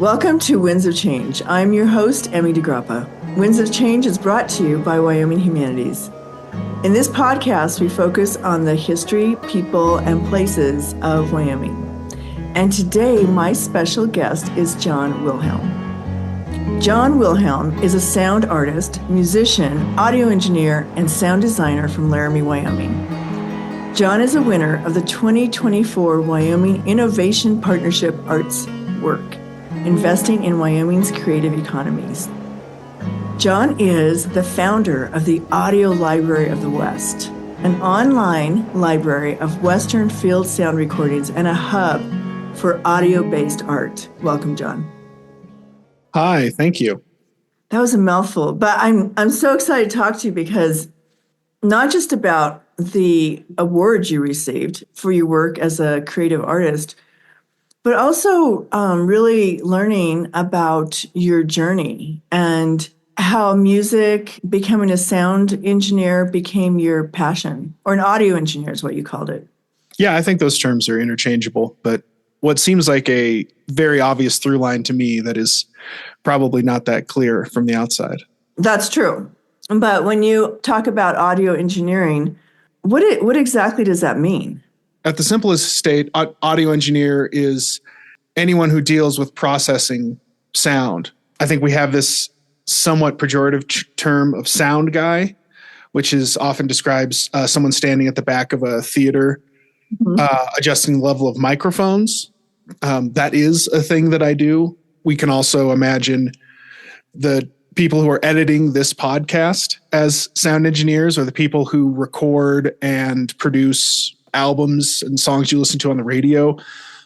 Welcome to Winds of Change. I'm your host, Emmy DeGrappa. Winds of Change is brought to you by Wyoming Humanities. In this podcast, we focus on the history, people, and places of Wyoming. And today, my special guest is John Wilhelm. John Wilhelm is a sound artist, musician, audio engineer, and sound designer from Laramie, Wyoming. John is a winner of the 2024 Wyoming Innovation Partnership ArtsWork, investing in Wyoming's creative economies. John is the founder of the Audio Library of the West, an online library of Western field sound recordings and a hub for audio-based art. Welcome, John. Hi, thank you. That was a mouthful, but I'm so excited to talk to you because not just about the awards you received for your work as a creative artist, but also really learning about your journey and how music, becoming a sound engineer, became your passion, or an audio engineer is what you called it. Yeah, I think those terms are interchangeable, but what seems like a very obvious through line to me that is probably not that clear from the outside. That's true. But when you talk about audio engineering, what exactly does that mean? At the simplest state, audio engineer is anyone who deals with processing sound. I think we have this somewhat pejorative term of sound guy, which is often describes someone standing at the back of a theater, adjusting the level of microphones. That is a thing that I do. We can also imagine the people who are editing this podcast as sound engineers, or the people who record and produce albums and songs you listen to on the radio.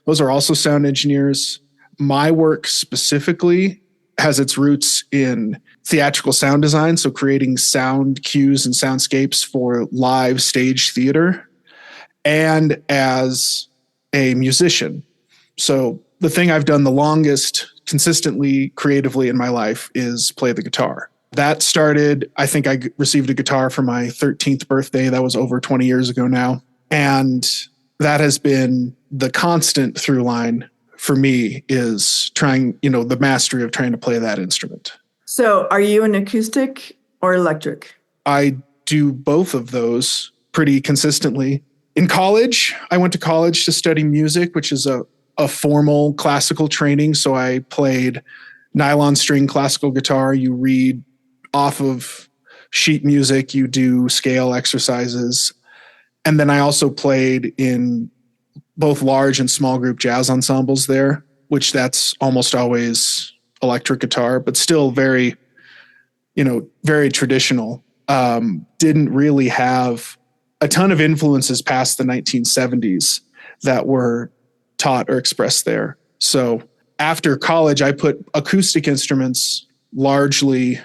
Those are also sound engineers. My work specifically has its roots in theatrical sound design, so creating sound cues and soundscapes for live stage theater, and as a musician. So the thing I've done the longest consistently creatively in my life is play the guitar. That started, I think I received a guitar for my 13th birthday. That was over 20 years ago now. And that has been the constant through line for me, is trying, the mastery of trying to play that instrument. So are you an acoustic or electric? I do both of those pretty consistently. In college, I went to college to study music, which is a formal classical training. So I played nylon string classical guitar. You read off of sheet music, you do scale exercises. And then I also played in both large and small group jazz ensembles there, which that's almost always electric guitar, but still very, very traditional. Didn't really have a ton of influences past the 1970s that were taught or expressed there. So after college, I put acoustic instruments largely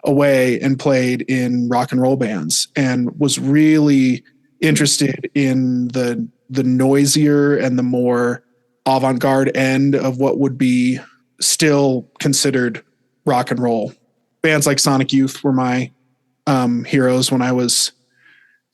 away and played in rock and roll bands, and was really interested in the noisier and the more avant-garde end of what would be still considered rock and roll. Bands like Sonic Youth were my heroes when I was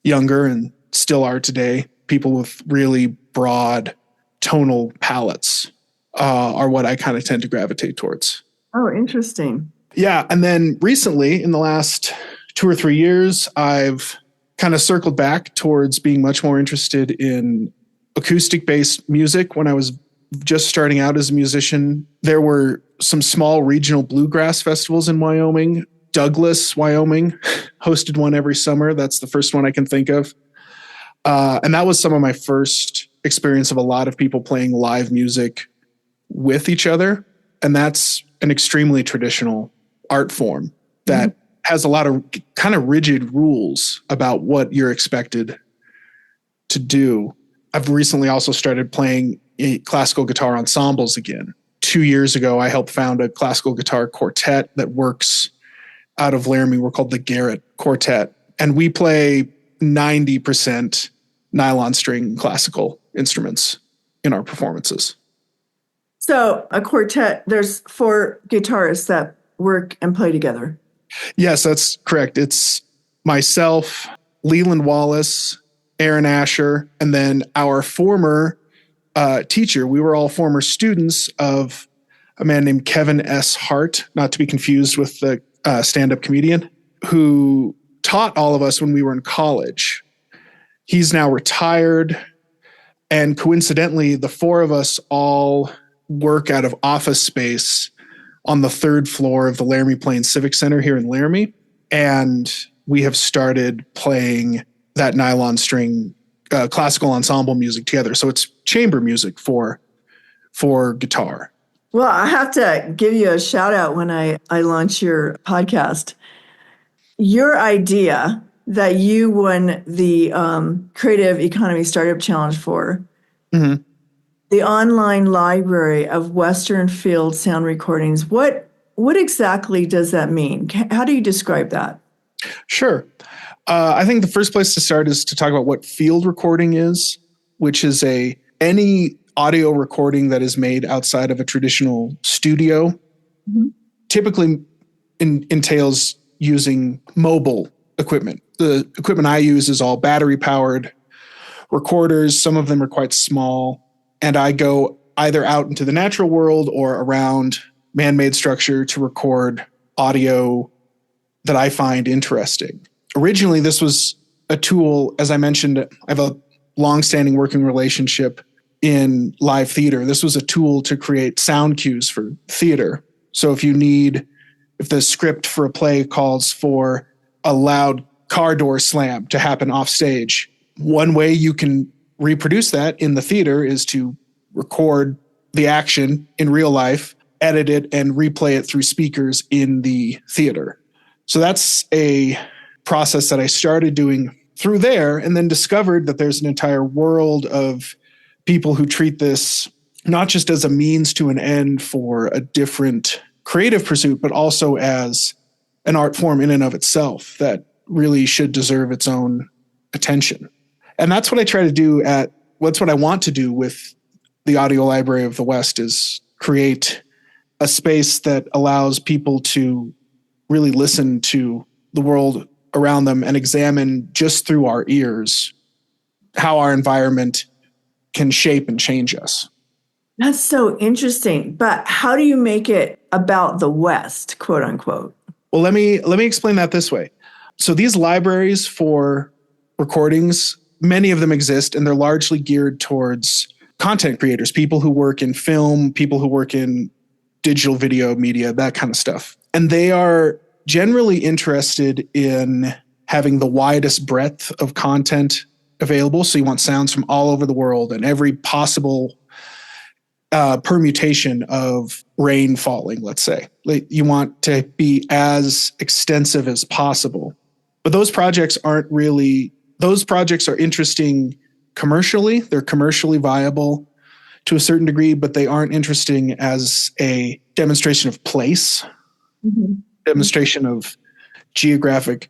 younger, and still are today. People with really broad tonal palettes are what I kind of tend to gravitate towards. Oh, interesting. Yeah. And then recently, in the last 2 or 3 years, I've kind of circled back towards being much more interested in acoustic-based music. When I was just starting out as a musician, there were some small regional bluegrass festivals in Wyoming. Douglas, Wyoming, hosted one every summer. That's the first one I can think of. And that was some of my first experience of a lot of people playing live music with each other. And that's an extremely traditional art form that has a lot of kind of rigid rules about what you're expected to do. I've recently also started playing classical guitar ensembles again. 2 years ago, I helped found a classical guitar quartet that works out of Laramie. We're called the Garrett Quartet. And we play 90% nylon string classical instruments in our performances. So a quartet, there's 4 guitarists that work and play together. Yes, that's correct. It's myself, Leland Wallace, Aaron Asher, and then our former teacher. We were all former students of a man named Kevin S. Hart, not to be confused with the stand-up comedian, who taught all of us when we were in college. He's now retired. And coincidentally, the four of us all work out of office space on the third floor of the Laramie Plains Civic Center here in Laramie. And we have started playing that nylon string classical ensemble music together. So it's chamber music for guitar. Well, I have to give you a shout out when I launch your podcast. Your idea that you won the Creative Economy Startup Challenge for, mm-hmm. the online library of Western field sound recordings. What exactly does that mean? How do you describe that? Sure. I think the first place to start is to talk about what field recording is, which is any audio recording that is made outside of a traditional studio. Mm-hmm. Typically entails using mobile equipment. The equipment I use is all battery-powered recorders. Some of them are quite small. And I go either out into the natural world or around man-made structure to record audio that I find interesting. Originally, this was a tool, as I mentioned, I have a long-standing working relationship in live theater. This was a tool to create sound cues for theater. So if the script for a play calls for a loud car door slam to happen off stage, one way you can reproduce that in the theater is to record the action in real life, edit it, and replay it through speakers in the theater. So that's a process that I started doing through there, and then discovered that there's an entire world of people who treat this not just as a means to an end for a different creative pursuit, but also as an art form in and of itself that really should deserve its own attention. And that's what I try to do what's what I want to do with the Audio Library of the West, is create a space that allows people to really listen to the world around them and examine just through our ears how our environment can shape and change us. That's so interesting. But how do you make it about the West, quote unquote? Well, let me explain that this way. So these libraries for recordings, many of them exist, and they're largely geared towards content creators, people who work in film, people who work in digital video media, that kind of stuff. And they are generally interested in having the widest breadth of content available. So you want sounds from all over the world and every possible permutation of rain falling, let's say. You want to be as extensive as possible. But those projects are interesting commercially. They're commercially viable to a certain degree, but they aren't interesting as a demonstration of place, mm-hmm. demonstration of geographic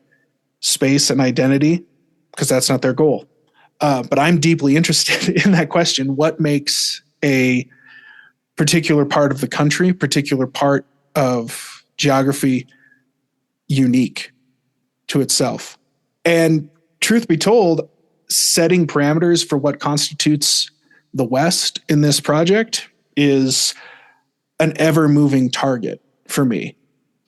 space and identity, because that's not their goal. But I'm deeply interested in that question. What makes a particular part of the country, particular part of geography unique to itself? And truth be told, setting parameters for what constitutes the West in this project is an ever-moving target for me.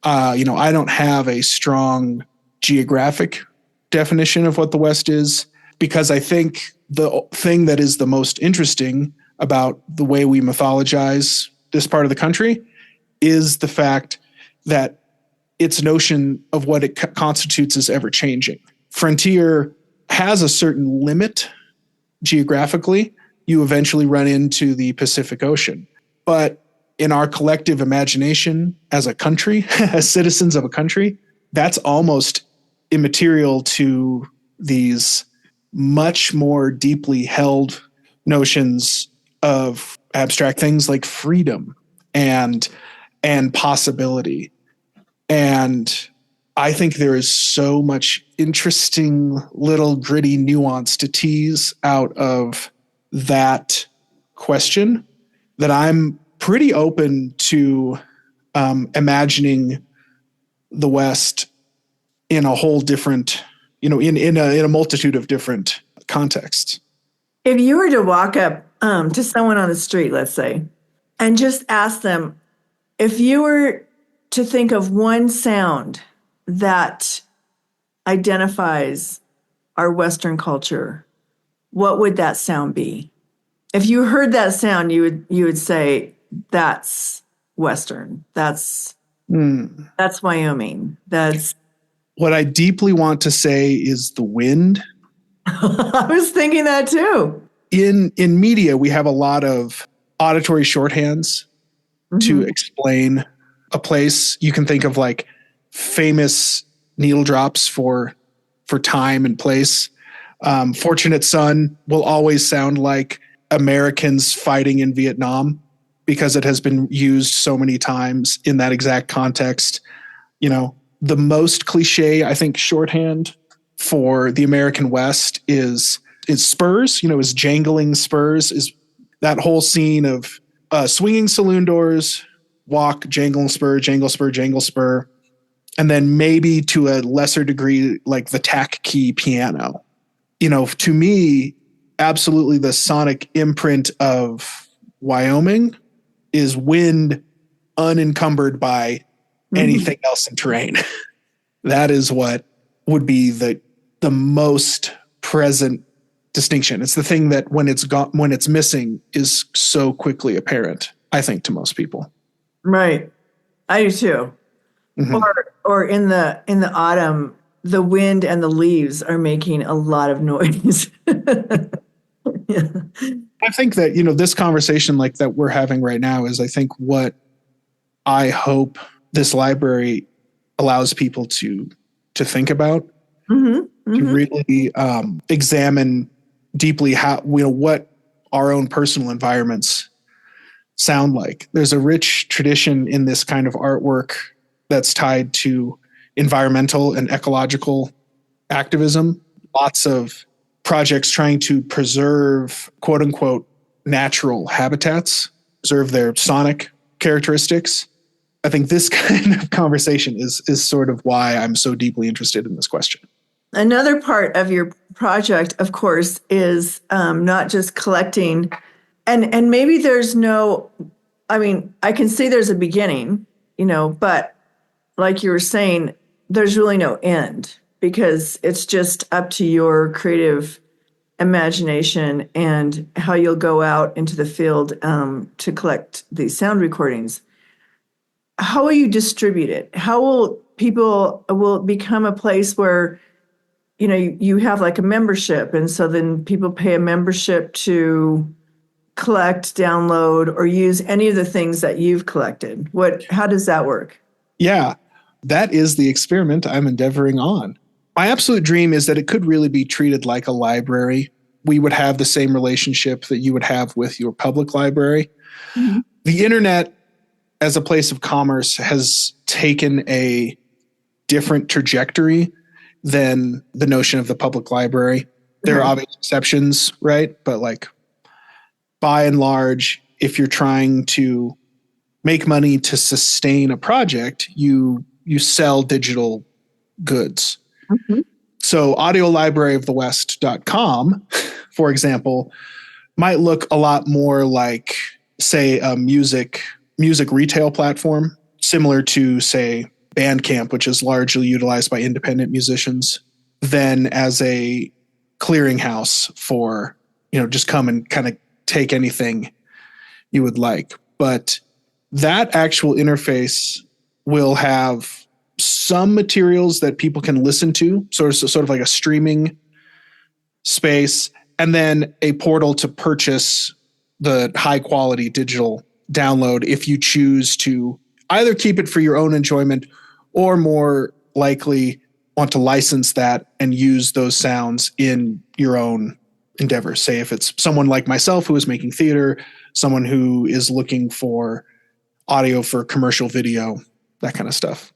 I don't have a strong geographic definition of what the West is, because I think the thing that is the most interesting about the way we mythologize this part of the country is the fact that its notion of what it constitutes is ever changing. Frontier has a certain limit geographically. You eventually run into the Pacific Ocean. But in our collective imagination as a country, as citizens of a country, that's almost immaterial to these much more deeply held notions of abstract things like freedom and possibility. And I think there is so much interesting little gritty nuance to tease out of that question that I'm pretty open to imagining the West in a whole different, in a multitude of different contexts. If you were to walk up to someone on the street, let's say, and just ask them, If you were to think of one sound that identifies our Western culture, what would that sound be? If you heard that sound, you would say that's Western. That's Wyoming. That's what I deeply want to say is the wind. I was thinking that too. In media, we have a lot of auditory shorthands to explain a place. You can think of like famous needle drops for time and place. Fortunate Son will always sound like Americans fighting in Vietnam because it has been used so many times in that exact context. You know, the most cliche, I think, shorthand for the American West is spurs, is jangling spurs, is that whole scene of swinging saloon doors, walk, jangle spur, jangle spur, jangle spur. And then maybe to a lesser degree, like the tack key piano. To me, absolutely the sonic imprint of Wyoming is wind unencumbered by anything else in terrain. That is what would be the most present distinction. It's the thing that when it's missing is so quickly apparent, I think, to most people. Right. I do too. Mm-hmm. Or in the autumn, the wind and the leaves are making a lot of noise. Yeah. I think that, this conversation like that we're having right now is, I think, what I hope this library allows people to think about, to really examine deeply how, what our own personal environments sound like. There's a rich tradition in this kind of artwork that's tied to environmental and ecological activism. Lots of projects trying to preserve, quote unquote, natural habitats, preserve their sonic characteristics. I think this kind of conversation is sort of why I'm so deeply interested in this question. Another part of your project, of course, is not just collecting, and maybe there's no, I can see there's a beginning, but like you were saying, there's really no end, because it's just up to your creative imagination and how you'll go out into the field to collect these sound recordings. How will you distribute it? How will it become a place where, you have like a membership, and so then people pay a membership to collect, download, or use any of the things that you've collected? How does that work? Yeah, that is the experiment I'm endeavoring on. My absolute dream is that it could really be treated like a library. We would have the same relationship that you would have with your public library. Mm-hmm. The internet as a place of commerce has taken a different trajectory than the notion of the public library. There are obvious exceptions, right? But like, by and large, if you're trying to make money to sustain a project, you sell digital goods. Mm-hmm. So audiolibraryofthewest.com, for example, might look a lot more like, say, a music retail platform, similar to, say, Bandcamp, which is largely utilized by independent musicians, than as a clearinghouse for, just come and kind of take anything you would like. But that actual interface will have some materials that people can listen to, sort of like a streaming space, and then a portal to purchase the high quality digital download if you choose to either keep it for your own enjoyment or more likely want to license that and use those sounds in your own endeavors. Say if it's someone like myself who is making theater, someone who is looking for audio for commercial video, that kind of stuff.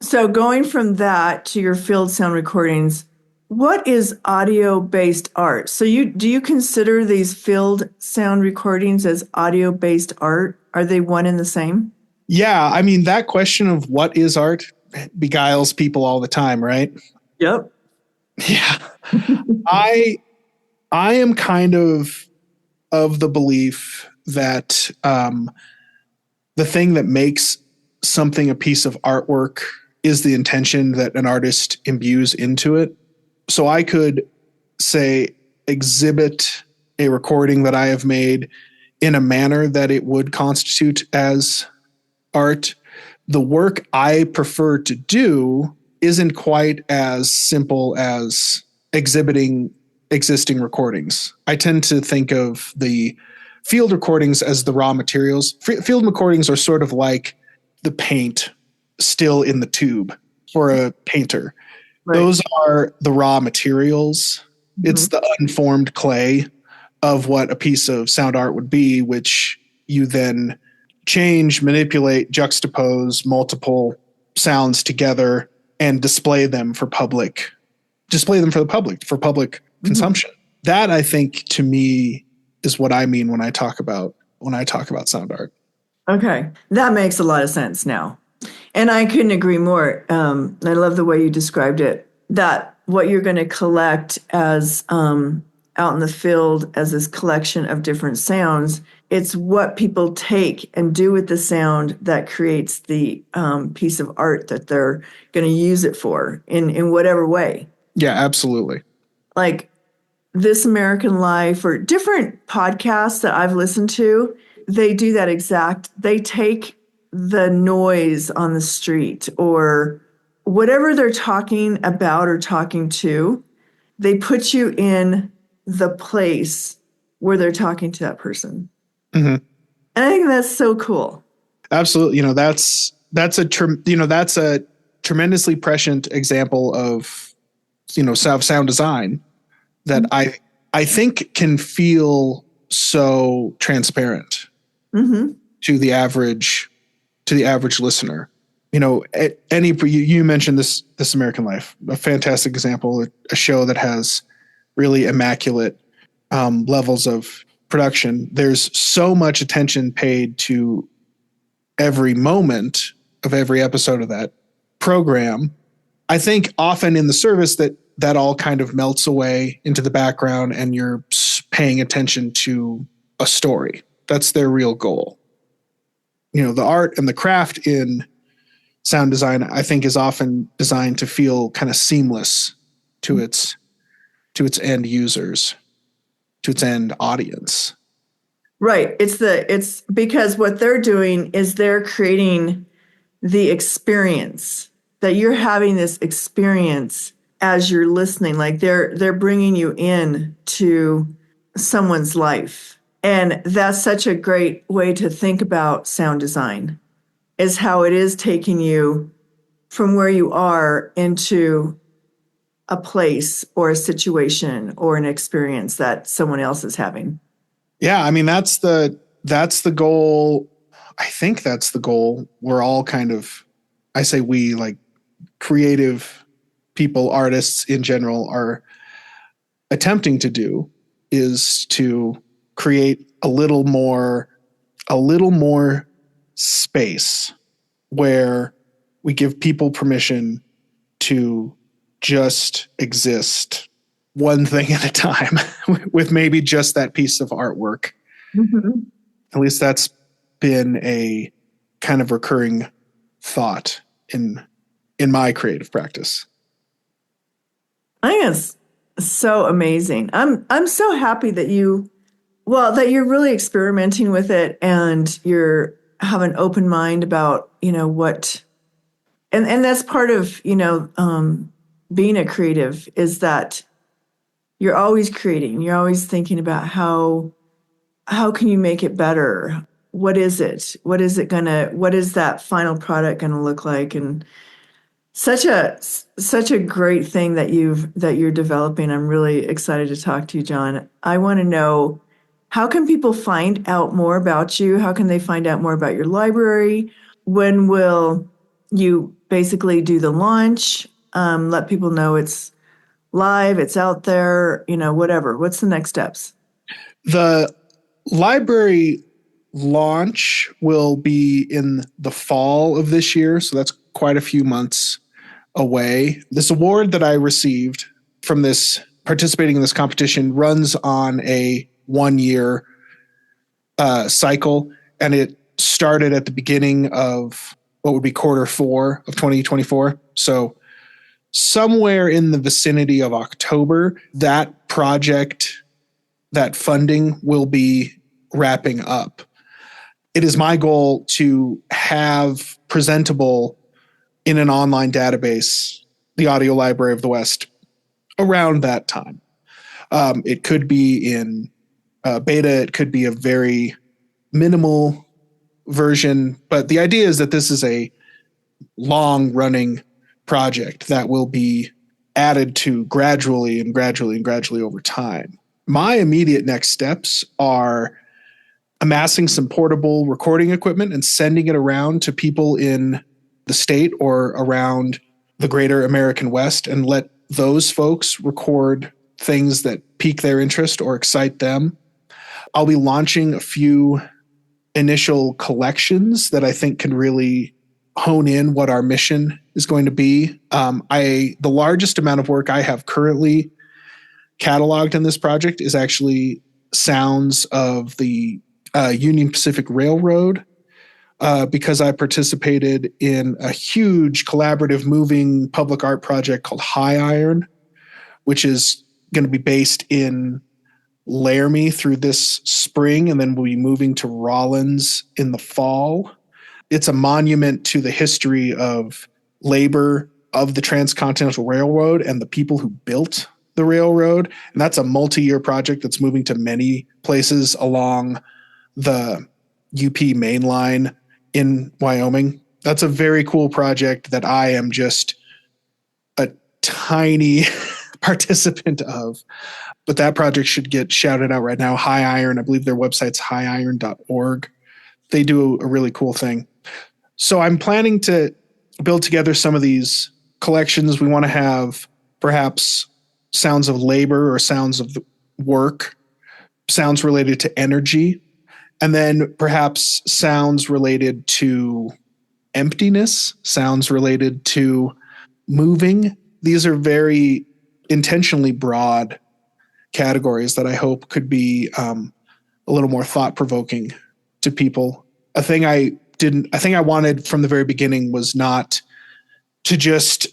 So going from that to your field sound recordings, what is audio-based art? So do you consider these field sound recordings as audio-based art? Are they one and the same? Yeah, that question of what is art beguiles people all the time, right? Yep. Yeah. I am kind of the belief that the thing that makes something a piece of artwork is the intention that an artist imbues into it. So I could say exhibit a recording that I have made in a manner that it would constitute as art. The work I prefer to do isn't quite as simple as exhibiting existing recordings. I tend to think of the field recordings as the raw materials. Field recordings are sort of like the paint still in the tube for a painter. Right. Those are the raw materials. Mm-hmm. It's the unformed clay of what a piece of sound art would be, which you then change, manipulate, juxtapose multiple sounds together and display them for public mm-hmm. consumption. That, I think, to me is what I mean when I talk about sound art. Okay. That makes a lot of sense now. And I couldn't agree more. I love the way you described it, that what you're going to collect as out in the field as this collection of different sounds, it's what people take and do with the sound that creates the piece of art that they're going to use it for in whatever way. Yeah, absolutely. Like This American Life or different podcasts that I've listened to, they do that they take the noise on the street or whatever they're talking about or talking to, they put you in the place where they're talking to that person. Mm-hmm. And I think that's so cool. Absolutely. That's a tremendously prescient example of, sound design that mm-hmm. I think can feel so transparent mm-hmm. to the average listener. You mentioned This American Life, a fantastic example, a show that has really immaculate levels of production. There's so much attention paid to every moment of every episode of that program. I think often in the service that all kind of melts away into the background and you're paying attention to a story. That's their real goal. The art and the craft in sound design, I think, is often designed to feel kind of seamless to its end users, to its end audience. Right. It's because what they're doing is they're creating the experience, that you're having this experience as you're listening. Like they're bringing you in to someone's life. And that's such a great way to think about sound design, is how it is taking you from where you are into a place or a situation or an experience that someone else is having. Yeah, I mean, that's the goal. I think that's the goal. We're all kind of, I say we, like creative people, artists in general, are attempting to do, is to create a little more space where we give people permission to just exist one thing at a time with maybe just that piece of artwork. Mm-hmm. At least that's been a kind of recurring thought in my creative practice. I think it's so amazing. I'm so happy that you're really experimenting with it and you're have an open mind about, what, and that's part of, being a creative, is that you're always creating. You're always thinking about how can you make it better? What is it? What is that final product gonna look like? And such a great thing that you're developing. I'm really excited to talk to you, John. I want to know, how can people find out more about you? How can they find out more about your library? When will you basically do the launch? Let people know it's live, it's out there, whatever. What's the next steps? The library launch will be in the fall of this year, so that's quite a few months away. This award that I received from participating in this competition runs on a 1-year cycle, and started at the beginning of what would be Q4 of 2024. So somewhere in the vicinity of October, that project, that funding will be wrapping up. It is my goal to have presentable in an online database the Audio Library of the West around that time. It could be in beta, it could be a very minimal version, but the idea is that this is a long-running project that will be added to gradually over time. My immediate next steps are amassing some portable recording equipment and sending it around to people in the state or around the greater American West and let those folks record things that pique their interest or excite them. I'll be launching a few initial collections that I think can really hone in what our mission is going to be. The largest amount of work I have currently cataloged in this project is actually sounds of the Union Pacific Railroad, because I participated in a huge collaborative moving public art project called High Iron, which is going to be based in Laramie through this spring, and then we'll be moving to Rollins in the fall. It's a monument to the history of labor of the Transcontinental Railroad and the people who built the railroad. And that's a multi-year project that's moving to many places along the UP main line in Wyoming. That's a very cool project that I am just a tiny participant of. But that project should get shouted out right now. High Iron, I believe their website's highiron.org. They do a really cool thing. So I'm planning to build together some of these collections. We want to have perhaps sounds of labor or sounds of work, sounds related to energy, and then perhaps sounds related to emptiness, sounds related to moving. These are very intentionally broad categories that I hope could be a little more thought-provoking to people. A thing I wanted from the very beginning was not to just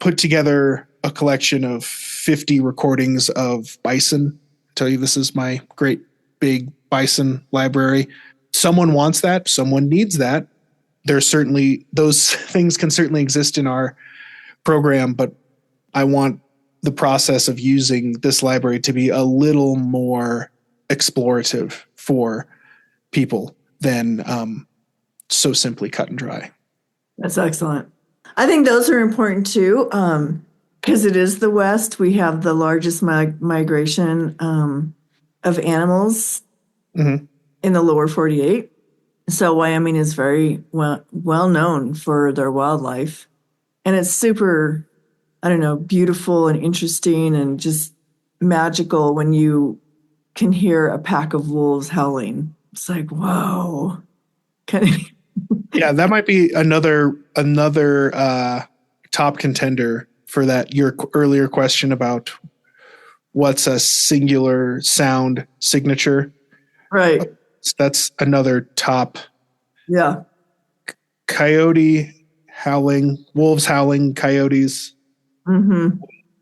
put together a collection of 50 recordings of bison. I tell you, this is my great big bison library. Someone wants that. Someone needs that. There's certainly, those things can certainly exist in our program, but I want the process of using this library to be a little more explorative for people than so simply cut and dry. That's excellent. I think those are important too, because it is the West. We have the largest migration of animals in the lower 48. So Wyoming is very well known for their wildlife. And it's super, beautiful and interesting and just magical when you can hear a pack of wolves howling. It's like, whoa. Yeah, that might be another top contender for that. Your earlier question about what's a singular sound signature. Right. That's another top. Yeah. Coyote howling, wolves howling, coyotes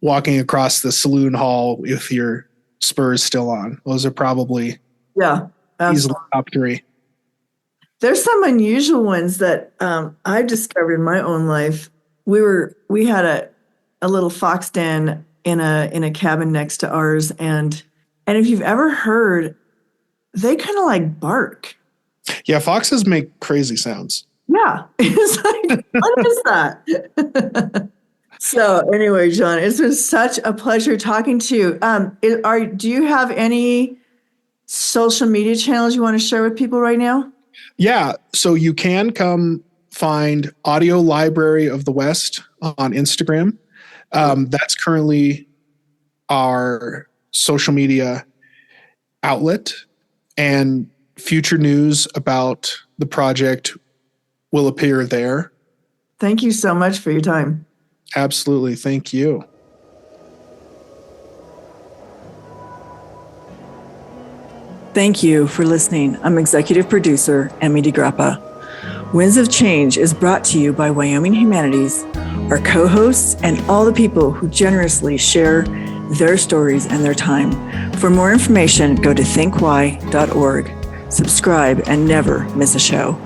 walking across the saloon hall with your spurs still on. Those are probably easily top three. There's some unusual ones that I've discovered in my own life. We had a little fox den in a cabin next to ours, and if you've ever heard, they kind of like bark. Yeah, foxes make crazy sounds. Yeah, it's like, what is that? So anyway, John, it's been such a pleasure talking to you. Do you have any social media channels you want to share with people right now? Yeah, so you can come find Audio Library of the West on Instagram. That's currently our social media outlet, and future news about the project will appear there. Thank you so much for your time. Absolutely. Thank you. Thank you for listening. I'm executive producer, Emmy DeGrappa. Winds of Change is brought to you by Wyoming Humanities, our co-hosts, and all the people who generously share their stories and their time. For more information, go to thinkwhy.org. Subscribe and never miss a show.